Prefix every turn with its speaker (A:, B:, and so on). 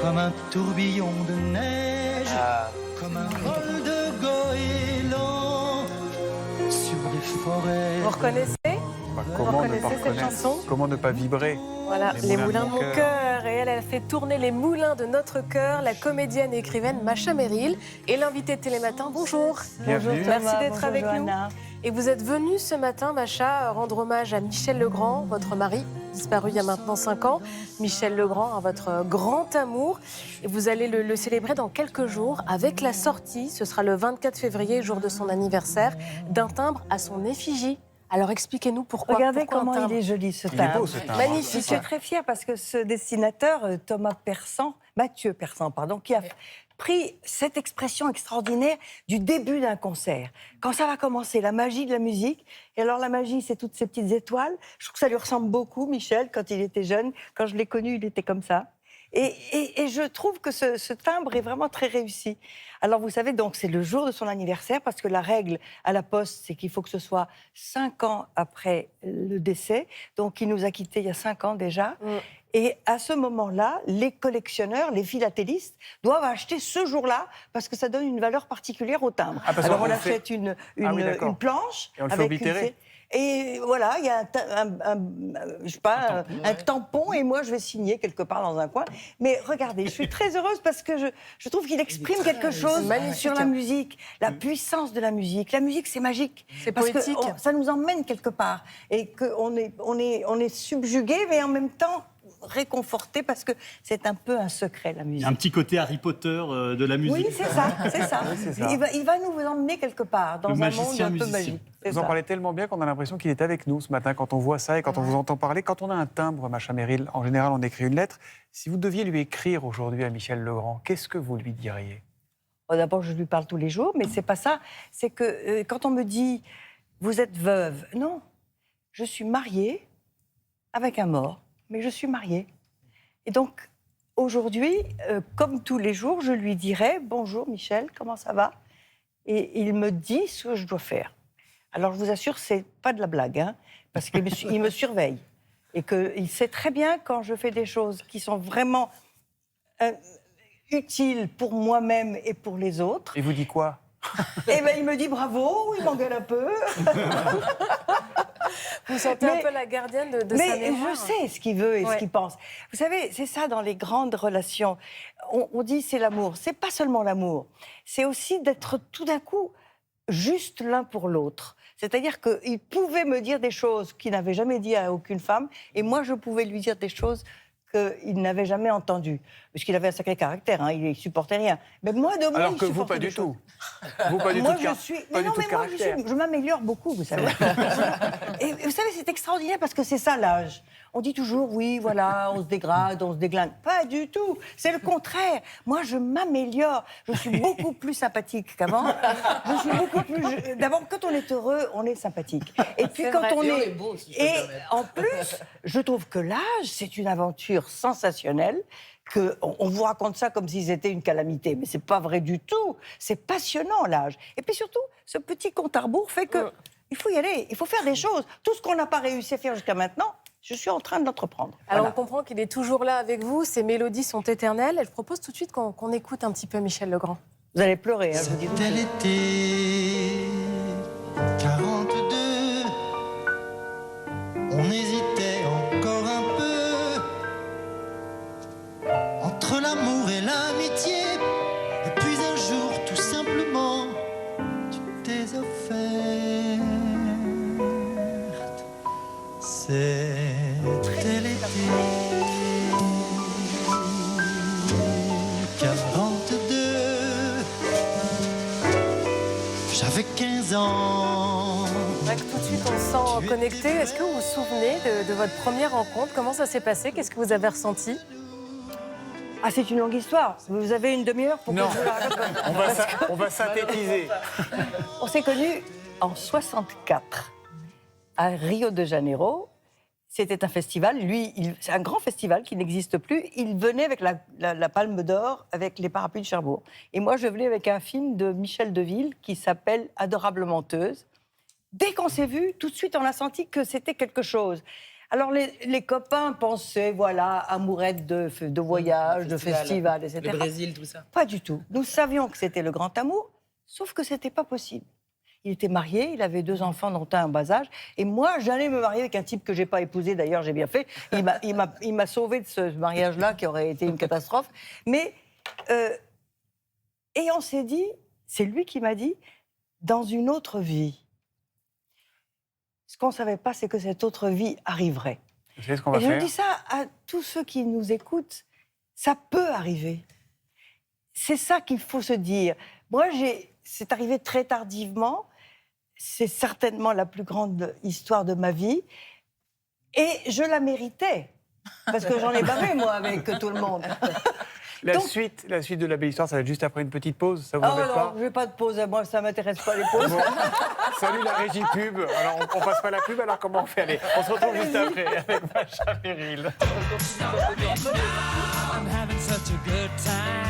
A: Comme un tourbillon de neige, comme un vol de goéland sur des forêts.
B: Vous reconnaissez
C: Comment ne
B: reconnaissez
C: pas
B: cette
C: reconnaître?
B: chanson?
C: Comment ne pas vibrer?
B: Voilà, les moulins de mon cœur. Et elle fait tourner les moulins de notre cœur, la comédienne et écrivaine Macha Merrill. Et l'invité de Télématin, bonjour.
C: Bienvenue.
B: Merci d'être avec
D: Johanna.
B: nous. Et vous êtes venue ce matin, Macha, rendre hommage à Michel Legrand, votre mari, disparu il y a maintenant 5 ans. Michel Legrand, votre grand amour. Et vous allez le célébrer dans quelques jours avec la sortie, ce sera le 24 février, jour de son anniversaire, d'un timbre à son effigie. Alors expliquez-nous pourquoi.
D: Regardez
B: pourquoi un
D: comment
B: timbre?
D: il est joli ce
C: Il est
D: timbre.
C: beau ce timbre.
B: Magnifique.
D: Je suis très fière parce que ce dessinateur, Mathieu Persan, qui a pris cette expression extraordinaire du début d'un concert. Quand ça va commencer, la magie de la musique. Et alors la magie, c'est toutes ces petites étoiles. Je trouve que ça lui ressemble beaucoup, Michel, quand il était jeune. Quand je l'ai connu, il était comme ça. Et je trouve que ce timbre est vraiment très réussi. Alors vous savez, donc c'est le jour de son anniversaire parce que la règle à la Poste, c'est qu'il faut que ce soit 5 ans après le décès. Donc il nous a quittés il y a 5 ans déjà. Et à ce moment-là, les collectionneurs, les philatélistes, doivent acheter ce jour-là parce que ça donne une valeur particulière au timbre.
C: Ah, parce
D: alors
C: qu'on
D: on
C: le fait-
D: achète une
C: d'accord.
D: planche
C: Et on le fait
D: avec
C: oblitérer.
D: et voilà, il y a un tampon et moi je vais signer quelque part dans un coin. Mais regardez, je suis très heureuse parce que je trouve qu'il exprime quelque chose sur la musique, la puissance de la musique. La musique, c'est magique.
B: C'est
D: parce
B: poétique.
D: que ça nous emmène quelque part et qu'on est subjugué, mais en même temps réconforté parce que c'est un peu un secret, la
E: Il
D: musique.
E: y a un petit côté Harry Potter de la musique.
D: Oui, c'est ça, c'est ça.
C: c'est ça.
D: Il va nous emmener quelque part dans
E: Le
D: un monde
E: magicien
D: un peu
E: musicien.
D: magique. C'est
C: Vous en
D: ça.
C: parlez tellement bien qu'on a l'impression qu'il est avec nous ce matin quand on voit ça et quand on vous entend parler. Quand on a un timbre, Macha Merrill, en général, on écrit une lettre. Si vous deviez lui écrire aujourd'hui à Michel Legrand, qu'est-ce que vous lui diriez?
D: D'abord, je lui parle tous les jours, mais c'est pas ça. C'est que quand on me dit « vous êtes veuve », non, je suis mariée avec un mort, mais je suis mariée. Et donc, aujourd'hui, comme tous les jours, je lui dirais « bonjour Michel, comment ça va ?» Et il me dit ce que je dois faire. Alors, je vous assure, c'est pas de la blague, hein, parce qu'il me surveille. Et qu'il sait très bien quand je fais des choses qui sont vraiment utiles pour moi-même et pour les autres.
C: Il vous dit quoi?
D: Et ben, il me dit bravo, il m'engueule un peu.
B: Vous sentez un peu la gardienne de sa
D: Mais
B: mémoire.
D: je sais ce qu'il veut et ce
B: Ouais.
D: qu'il pense. Vous savez, c'est ça dans les grandes relations. On dit c'est l'amour. C'est pas seulement l'amour. C'est aussi d'être tout d'un coup juste l'un pour l'autre. C'est-à-dire qu'il pouvait me dire des choses qu'il n'avait jamais dit à aucune femme, et moi je pouvais lui dire des choses qu'il n'avait jamais entendues. Parce qu'il avait un sacré caractère, hein, il ne supportait rien. Mais moi, de moi,
C: Alors
D: il
C: que vous,
D: supportait
C: pas
D: des
C: du
D: choses.
C: tout. Vous, pas du
D: Moi,
C: tout de
D: je suis.
C: pas
D: Mais
C: du
D: non,
C: tout de
D: mais moi,
C: caractère.
D: je m'améliore beaucoup, vous savez. Et vous savez, c'est extraordinaire parce que c'est ça l'âge. On dit toujours, oui, voilà, on se dégrade, on se déglingue. Pas du tout. C'est le contraire. Moi, je m'améliore. Je suis beaucoup plus sympathique qu'avant. Je suis beaucoup plus. D'abord, quand on est heureux, on est sympathique. Et puis,
B: C'est
D: quand
B: vrai.
D: on
B: Et on
D: est. Et en plus, je trouve que l'âge, c'est une aventure sensationnelle. On vous raconte ça comme si c'était une calamité, mais c'est pas vrai du tout. C'est passionnant l'âge. Et puis surtout, ce petit compte à rebours fait que il faut y aller, il faut faire des choses. Tout ce qu'on n'a pas réussi à faire jusqu'à maintenant, je suis en train de l'entreprendre.
B: Alors
D: Voilà.
B: on comprend qu'il est toujours là avec vous, ses mélodies sont éternelles. Et je propose tout de suite qu'on écoute un petit peu Michel Legrand.
D: Vous allez pleurer, hein, je vous dis tout de
A: C'était
D: suite.
A: l'été 42. On hésitait encore un peu entre l'amour et l'amitié. Et puis un jour, tout simplement, tu t'es offerte. C'était l'été 42. J'avais 15 ans.
B: C'est vrai que tout de suite on se sent connecté. Est-ce que vous vous souvenez de votre première rencontre? Comment ça s'est passé? Qu'est-ce que vous avez ressenti?
D: Ah, c'est une longue histoire. Vous avez une demi-heure pour
C: Non.
D: que je vous la raconte.
C: On va synthétiser.
D: On s'est connus en 64 à Rio de Janeiro. C'était un festival. Lui, c'est un grand festival qui n'existe plus. Il venait avec la Palme d'Or, avec les parapluies de Cherbourg. Et moi, je venais avec un film de Michel Deville qui s'appelle Adorable menteuse. Dès qu'on s'est vus, tout de suite, on a senti que c'était quelque chose. Alors, les copains pensaient, voilà, amourette de voyage, de festival, etc.
F: Le Brésil, tout ça.
D: Pas du tout. Nous savions que c'était le grand amour, sauf que c'était pas possible. Il était marié, il avait 2 enfants, dont un en bas âge. Et moi, j'allais me marier avec un type que j'ai pas épousé, d'ailleurs, j'ai bien fait. Il m'a sauvé de ce mariage-là, qui aurait été une catastrophe. Mais, et on s'est dit, c'est lui qui m'a dit, dans une autre vie. Ce qu'on ne savait pas, c'est que cette autre vie arriverait.
C: Vous savez ce qu'on va
D: Et je
C: faire?
D: dis ça à tous ceux qui nous écoutent, ça peut arriver. C'est ça qu'il faut se dire. Moi, c'est arrivé très tardivement. C'est certainement la plus grande histoire de ma vie. Et je la méritais. Parce que j'en ai bavé, moi, avec tout le monde.
C: La
D: Donc-
C: suite de la belle histoire, ça va être juste après une petite pause. Ça vous
D: Oh
C: embête
D: non,
C: pas?
D: je n'ai pas de pause. Moi, ça ne m'intéresse pas, les pauses.
C: Bon, salut la régie pub. Alors, on passe pas la pub, alors comment on fait? Allez, on se retrouve juste après avec Macha Merrill.
A: I'm having such a good time.